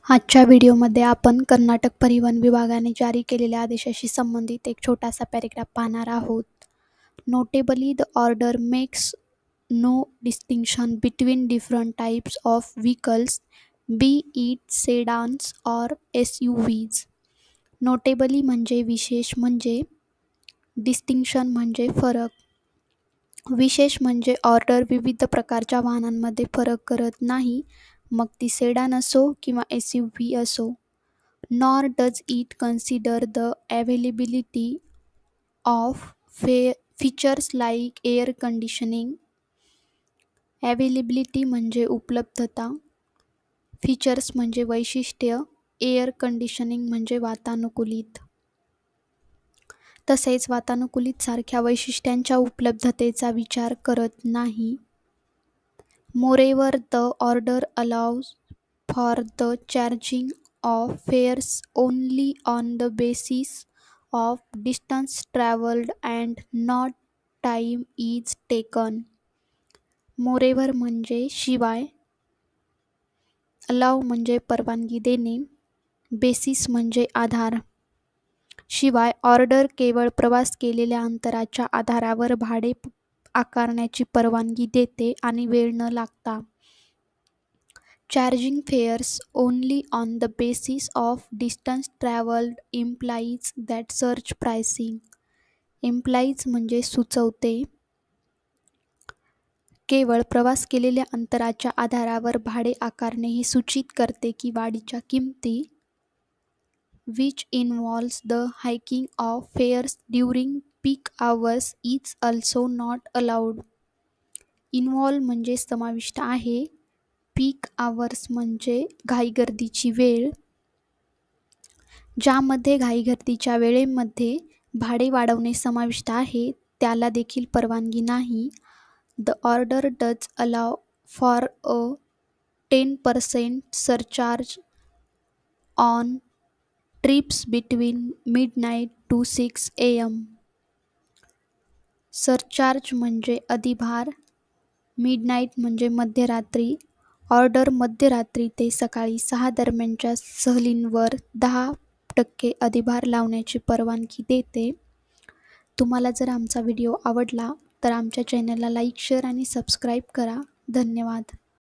आजच्या व्हिडिओमध्ये आपण कर्नाटक परिवहन विभागाने जारी केलेल्या आदेशाशी संबंधित एक छोटासा पॅरेग्राफ पाहणार आहोत. Notably the order makes no distinction between different types of vehicles, be it sedans or SUVs. Notably म्हणजे विशेष, म्हणजे डिस्टिंक्शन म्हणजे फरक, विशेष म्हणजे ऑर्डर विविध प्रकारच्या वाहनांमध्ये फरक करत नाही, मग ती सेडान असो किंवा SUV असो. Nor does it consider the availability of features like air conditioning. Availability म्हणजे उपलब्धता, फीचर्स म्हणजे वैशिष्ट्य, एअर कंडिशनिंग म्हणजे वातानुकूलित. तसेच वातानुकूलित सारख्या वैशिष्ट्यांच्या उपलब्धतेचा विचार करत नाही. Moreover, the order allows for the charging of fares only on the basis of distance traveled and not time is taken. Moreover म्हणजे शिवाय, allow म्हणजे परवानगी देणे, बेसिस म्हणजे आधार. शिवाय ऑर्डर केवळ प्रवास केलेल्या अंतराच्या आधारावर भाडे आकारण्याची परवानगी देते आणि वेळ न लागता. Charging fares only on the basis of distance traveled implies that surge pricing. Implies म्हणजे सुचवते. केवळ प्रवास केलेल्या अंतराच्या आधारावर भाडे आकारणे हे सूचित करते की वाढीच्या किमती, which involves the hiking of fares during peak hours is also not allowed. Involve म्हणजे समाविष्ट आहे, पीक आवर्स म्हणजे घाईगर्दीची वेळ. ज्यामध्ये घाईगर्दीच्या वेळेमध्ये भाडे वाढवणे समाविष्ट आहे, त्याला देखील परवानगी नाही. The order does allow for a 10% surcharge on trips between midnight to 6 AM. Surcharge म्हणजे अधिभार, मिडनाईट म्हणजे मध्यरात्री, ऑर्डर मध्यरात्री ते सकाळी 6 दरम्यानच्या सहलींवर 10% अधिभार लावण्याची परवानगी देते. तुम्हाला जर आमचा व्हिडिओ आवडला तर आमच्या चॅनलला लाईक, शेअर आणि सबस्क्राईब करा. धन्यवाद.